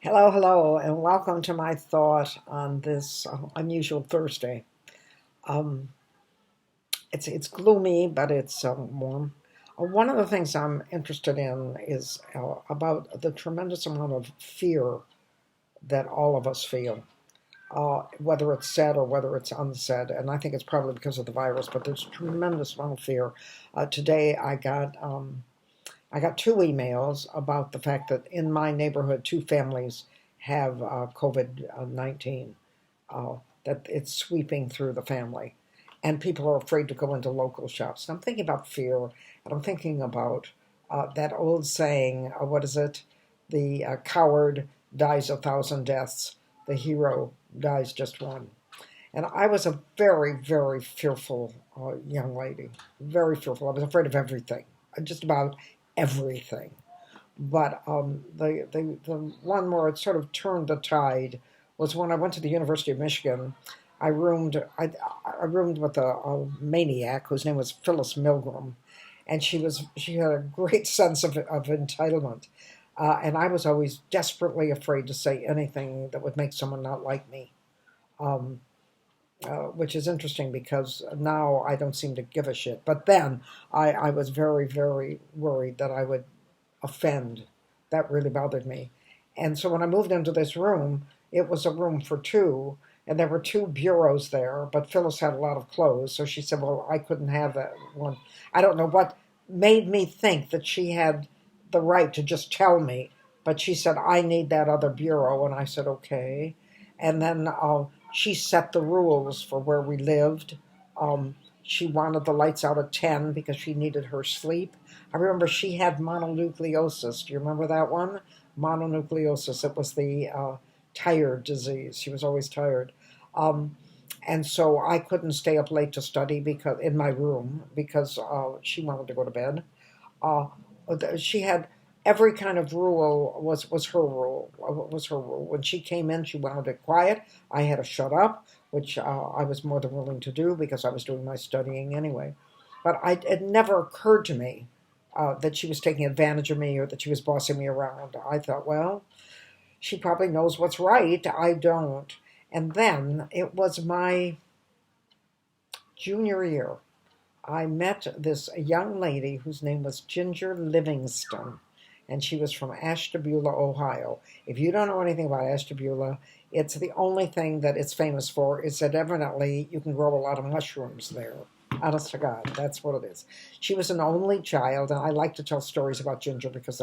Hello, hello, and welcome to my thought on this unusual Thursday. Um, it's gloomy, but it's warm. One of the things I'm interested in is about the tremendous amount of fear that all of us feel, whether it's said or whether it's unsaid. And I think it's probably because of the virus, but there's a tremendous amount of fear. Today, I got two emails about the fact that in my neighborhood, two families have COVID-19, uh, that it's sweeping through the family. And people are afraid to go into local shops. And I'm thinking about fear, and I'm thinking about that old saying, what is it? The coward dies a thousand deaths, the hero dies just one. And I was a very, very fearful young lady, very fearful. I was afraid of everything, just about everything. But the one where it sort of turned the tide was when I went to the University of Michigan. I roomed with a maniac whose name was Phyllis Milgram, and she had a great sense of entitlement. And I was always desperately afraid to say anything that would make someone not like me. Um, which is interesting because now I don't seem to give a shit. But then I was very, very worried that I would offend. That really bothered me. And so when I moved into this room, it was a room for two, and there were two bureaus there, but Phyllis had a lot of clothes, so she said, well, I couldn't have that one. I don't know what made me think that she had the right to just tell me, but she said, I need that other bureau, and I said, okay. And then she set the rules for where we lived. She wanted the lights out at 10 because she needed her sleep. I remember she had mononucleosis. Do you remember that one? Mononucleosis. It was the tired disease. She was always tired. Um, and so I couldn't stay up late to study because in my room because she wanted to go to bed. Uh, she had every kind of rule was her rule. Was her rule. When she came in, she wanted it quiet. I had to shut up, which I was more than willing to do because I was doing my studying anyway. But it never occurred to me that she was taking advantage of me or that she was bossing me around. I thought, well, she probably knows what's right. I don't. And then it was my junior year. I met this young lady whose name was Ginger Livingston, and she was from Ashtabula, Ohio. If you don't know anything about Ashtabula, it's the only thing that it's famous for is that evidently you can grow a lot of mushrooms there. Honest to God, that's what it is. She was an only child, and I like to tell stories about Ginger because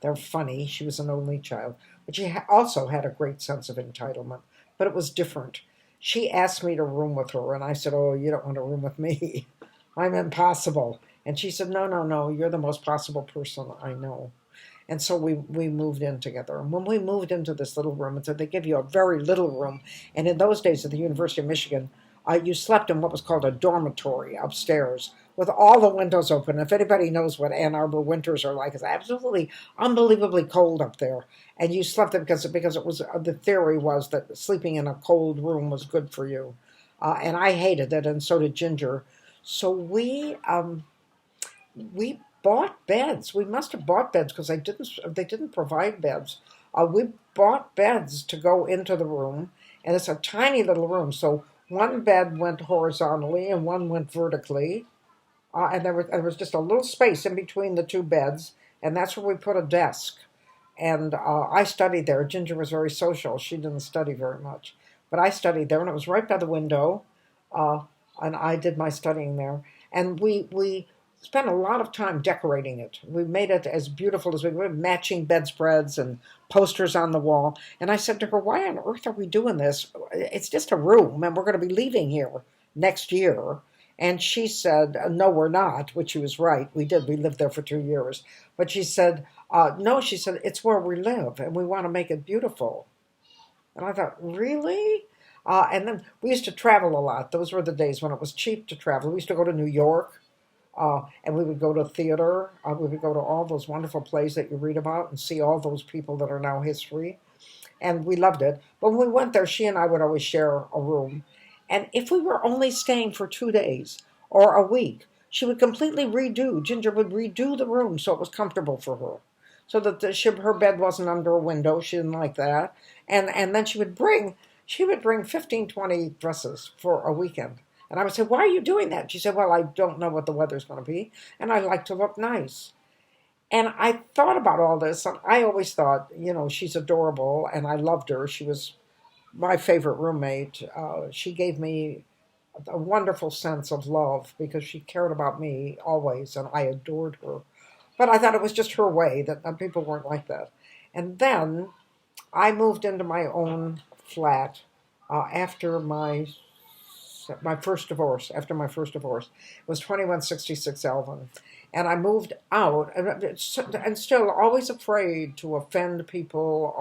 they're funny. She was an only child, but she also had a great sense of entitlement, but it was different. She asked me to room with her, and I said, "Oh, you don't want to room with me." I'm impossible. And she said, no, no, no, you're the most possible person I know. And so we moved in together. And when we moved into this little room, and so they give you a very little room. And in those days at the University of Michigan, you slept in what was called a dormitory upstairs with all the windows open. If anybody knows what Ann Arbor winters are like, it's absolutely unbelievably cold up there. And you slept there because it was the theory was that sleeping in a cold room was good for you. And I hated it, and so did Ginger. So we bought beds. We must have bought beds because they didn't provide beds. We bought beds to go into the room, and it's a tiny little room. So one bed went horizontally and one went vertically, and there was just a little space in between the two beds, and that's where we put a desk. And I studied there. Ginger was very social. She didn't study very much, but I studied there, and it was right by the window. Uh, and I did my studying there. And we spent a lot of time decorating it. We made it as beautiful as we could, matching bedspreads and posters on the wall. And I said to her, "Why on earth are we doing this? It's just a room, and we're going to be leaving here next year." And she said, "No, we're not," which she was right. We did. We lived there for 2 years. But she said, "No," she said, "it's where we live, and we want to make it beautiful." And I thought, really? And then we used to travel a lot. Those were the days when it was cheap to travel. We used to go to New York, and we would go to theater. We would go to all those wonderful plays that you read about and see all those people that are now history. And we loved it. But when we went there, she and I would always share a room. And if we were only staying for 2 days or a week, she would completely redo, Ginger would redo the room so it was comfortable for her. so that her bed wasn't under a window. She didn't like that. And then she would bring 15, 20 dresses for a weekend. And I would say, why are you doing that? She said, well, I don't know what the weather's going to be, and I like to look nice. And I thought about all this, and I always thought, she's adorable, and I loved her. She was my favorite roommate. She gave me a wonderful sense of love because she cared about me always, and I adored her. But I thought it was just her way, that people weren't like that. And then I moved into my own flat after my first divorce. After my first divorce, it was 2166 Alvin, and I moved out, and still always afraid to offend people.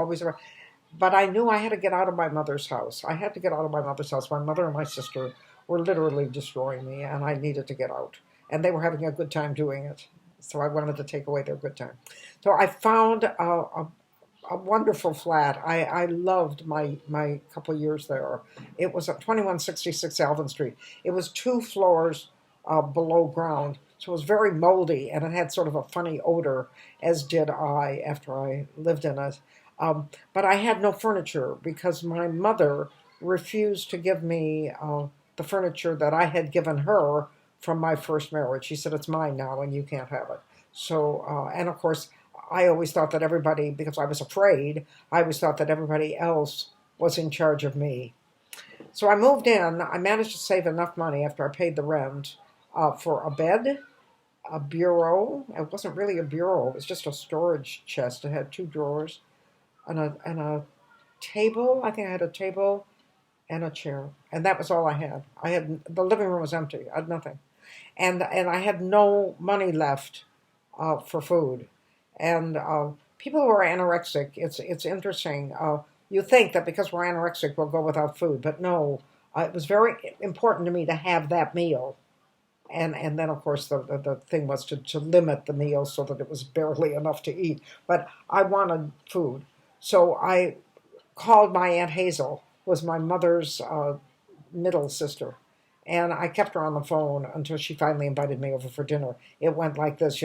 But I knew I had to get out of my mother's house. I had to get out of my mother's house. My mother and my sister were literally destroying me, and I needed to get out. And they were having a good time doing it, so I wanted to take away their good time. So I found a wonderful flat. I loved my couple years there. It was at 2166 Alvin Street. It was 2 floors below ground, so it was very moldy, and it had sort of a funny odor, as did I after I lived in it. But I had no furniture because my mother refused to give me the furniture that I had given her from my first marriage. She said, it's mine now and you can't have it. So, and of course, I always thought that everybody, because I was afraid, I always thought that everybody else was in charge of me. So I moved in. I managed to save enough money after I paid the rent for a bed, a bureau. It wasn't really a bureau. It was just a storage chest. It had 2 drawers and a table. I think I had a table and a chair, and that was all I had. The living room was empty. I had nothing, and I had no money left for food. And people who are anorexic, it's interesting. You think that because we're anorexic, we'll go without food, but no. It was very important to me to have that meal. And then, of course, the thing was to limit the meal so that it was barely enough to eat. But I wanted food. So I called my Aunt Hazel, who was my mother's middle sister. And I kept her on the phone until she finally invited me over for dinner. It went like this.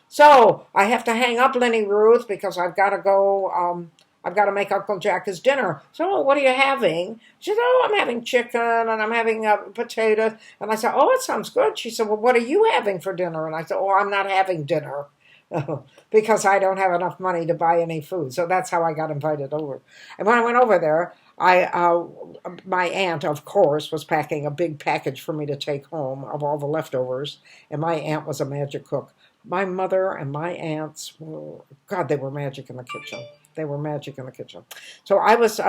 So I have to hang up, Lenny Ruth, because I've got to go. I've got to make Uncle Jack his dinner. So what are you having? She said, oh, I'm having chicken and I'm having potatoes. And I said, oh, it sounds good. She said, well, what are you having for dinner? And I said, oh, I'm not having dinner because I don't have enough money to buy any food. So that's how I got invited over. And when I went over there, my aunt, of course, was packing a big package for me to take home of all the leftovers. And my aunt was a magic cook. My mother and my aunts they were magic in the kitchen. They were magic in the kitchen. So I was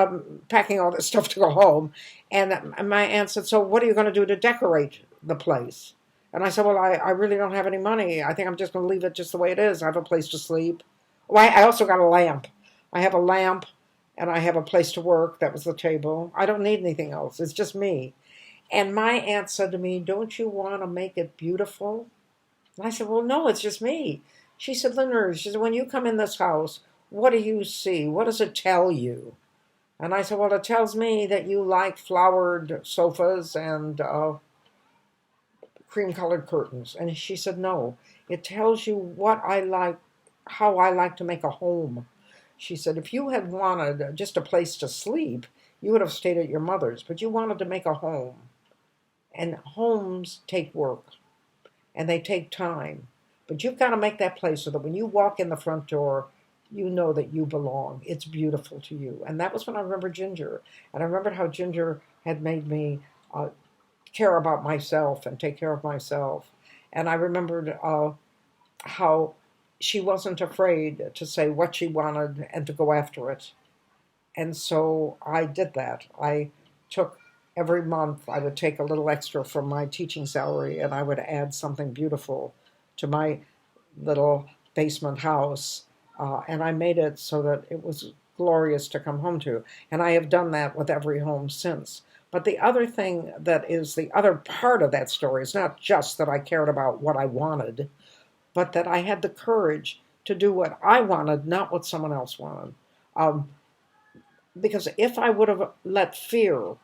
packing all this stuff to go home, and my aunt said, so what are you going to do to decorate the place? And I said, well, I really don't have any money. I think I'm just going to leave it just the way it is. I have a place to sleep. Oh, I also got a lamp. I have a lamp, and I have a place to work. That was the table. I don't need anything else. It's just me. And my aunt said to me, don't you want to make it beautiful? And I said, well, no, it's just me. She said, Leonard, she said, when you come in this house, what do you see? What does it tell you? And I said, well, it tells me that you like flowered sofas and cream-colored curtains. And she said, no, it tells you what I like, how I like to make a home. She said, if you had wanted just a place to sleep, you would have stayed at your mother's, but you wanted to make a home. And homes take work, and they take time. But you've got to make that place so that when you walk in the front door, you know that you belong. It's beautiful to you. And that was when I remembered Ginger. And I remembered how Ginger had made me care about myself and take care of myself. And I remembered how she wasn't afraid to say what she wanted and to go after it. And so I did that. I took every month, I would take a little extra from my teaching salary and I would add something beautiful to my little basement house. And I made it so that it was glorious to come home to. And I have done that with every home since. But the other thing that is the other part of that story is not just that I cared about what I wanted, but that I had the courage to do what I wanted, not what someone else wanted. Because if I would have let fear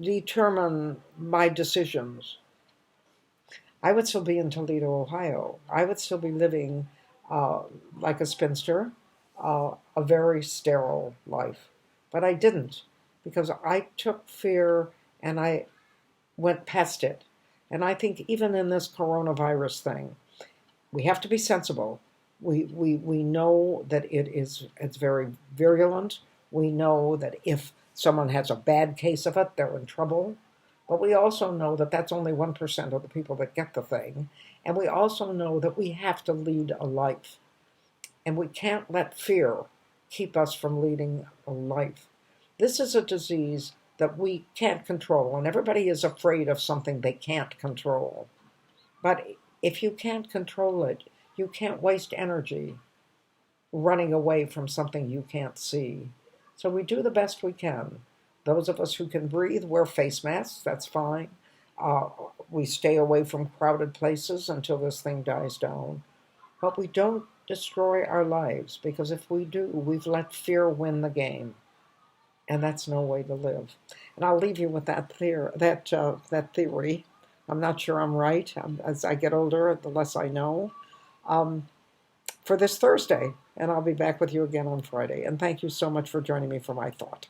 determine my decisions, I would still be in Toledo, Ohio. I would still be living uh, like a spinster, a very sterile life. But I didn't because I took fear and I went past it. And I think even in this coronavirus thing, we have to be sensible. We know that it's very virulent. We know that if someone has a bad case of it, they're in trouble. But we also know that that's only 1% of the people that get the thing. And we also know that we have to lead a life. And we can't let fear keep us from leading a life. This is a disease that we can't control, and everybody is afraid of something they can't control. But if you can't control it, you can't waste energy running away from something you can't see. So we do the best we can. Those of us who can breathe wear face masks, that's fine. Uh, we stay away from crowded places until this thing dies down. But we don't destroy our lives because if we do, we've let fear win the game. And that's no way to live. And I'll leave you with that theory. I'm not sure I'm right. As I get older, the less I know. Um, for this Thursday, and I'll be back with you again on Friday. And thank you so much for joining me for my thought.